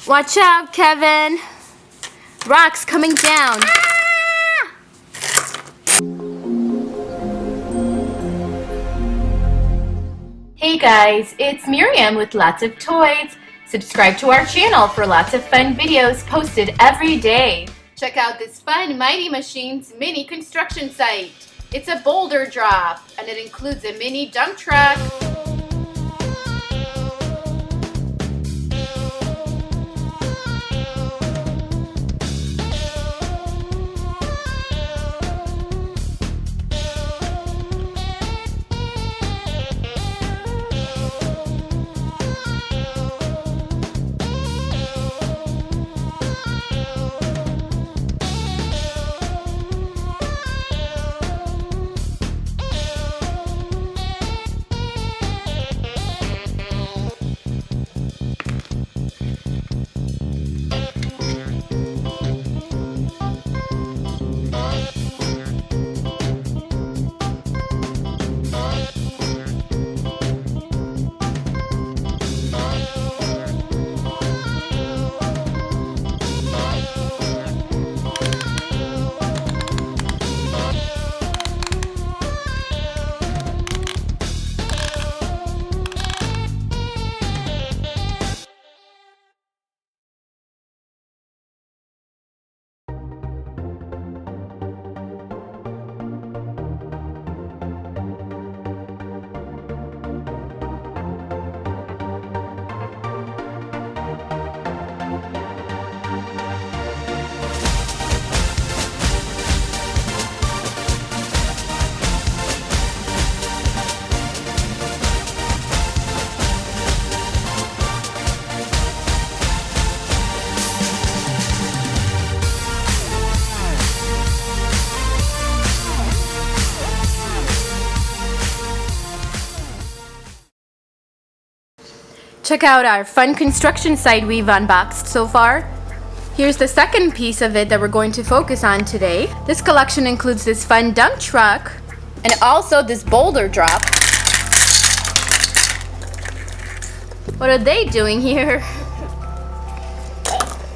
Watch out, Kevin. Rocks coming down. Ah! Hey guys, it's Miriam with lots of toys. Subscribe to our channel for lots of fun videos posted every day. Check out this fun Mighty Machines mini construction site. It's a Boulder Trap and it includes a mini dump truck. Check out our fun construction site we've unboxed so far. Here's the second piece of it that we're going to focus on today. This collection includes this fun dump truck and also this Boulder Trap. What are they doing here?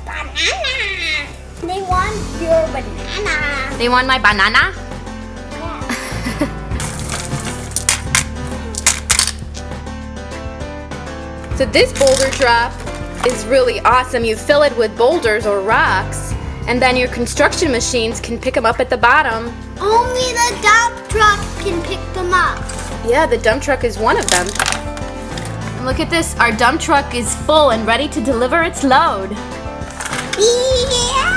Banana! They want your banana. They want my banana? So this Boulder Trap is really awesome. You fill it with boulders or rocks, and then your construction machines can pick them up at the bottom. Only the dump truck can pick them up. Yeah, the dump truck is one of them. And look at this, our dump truck is full and ready to deliver its load. Yeah!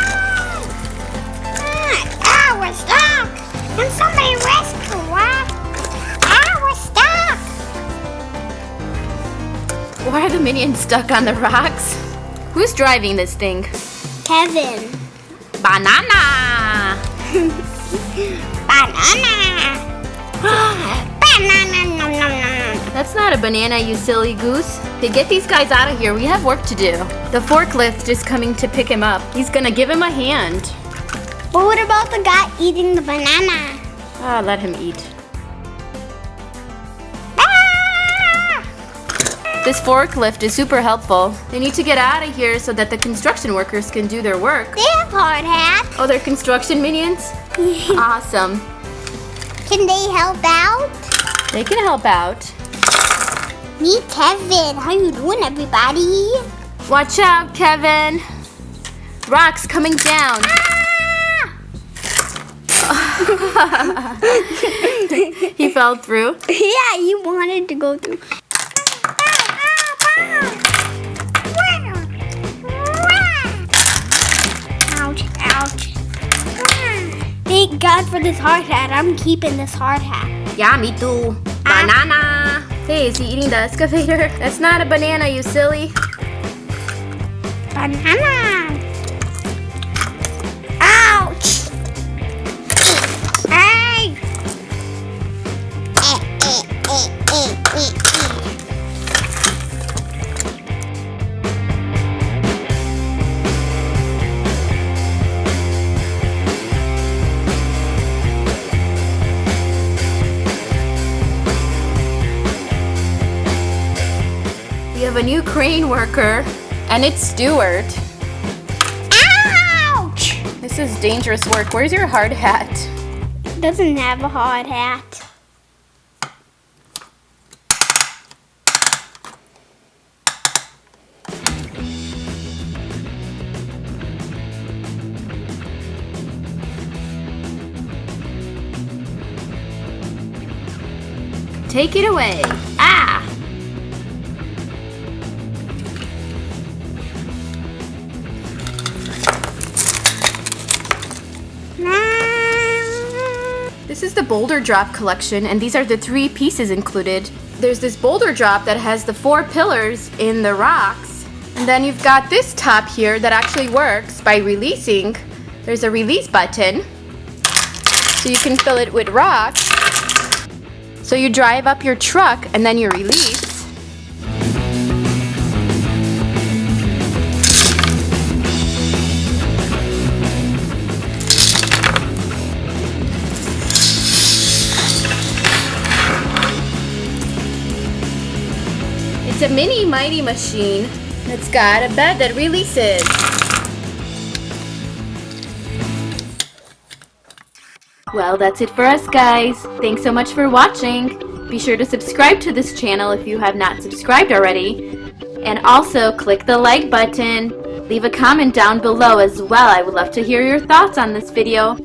Ah, we're stuck! Can somebody rescue us? Ah, we're stuck! Why are the minions stuck on the rocks? Who's driving this thing? Kevin. Banana! Banana! Banana! Nom, nom, nom. That's not a banana, you silly goose. Hey, get these guys out of here. We have work to do. The forklift is coming to pick him up. He's gonna give him a hand. But what about the guy eating the banana? Ah, let him eat. This forklift is super helpful. They need to get out of here so that the construction workers can do their work. They have hard hats. Oh, they're construction minions? Awesome. Can they help out? They can help out. Meet Kevin. How you doing, everybody? Watch out, Kevin. Rocks coming down. Ah! He fell through. Yeah, he wanted to go through. Ouch, ouch. Thank God for this hard hat. I'm keeping this hard hat. Yeah, me too. Banana. Hey, is he eating the excavator? That's not a banana, you silly. Banana. Ouch. Hey. We have a new crane worker, And it's Stuart. Ouch! This is dangerous work. Where's your hard hat? Doesn't have a hard hat. Take it away. Ah! This is the Boulder Drop collection, and these are the 3 pieces included. There's this Boulder Drop that has the 4 pillars in the rocks, and then you've got this top here that actually works by releasing. There's a release button, so you can fill it with rocks. So you drive up your truck and then you release. It's a mini mighty machine that's got a bed that releases. Well, that's it for us, guys. Thanks so much for watching. Be sure to subscribe to this channel if you have not subscribed already. And also click the like button. Leave a comment down below as well. I would love to hear your thoughts on this video.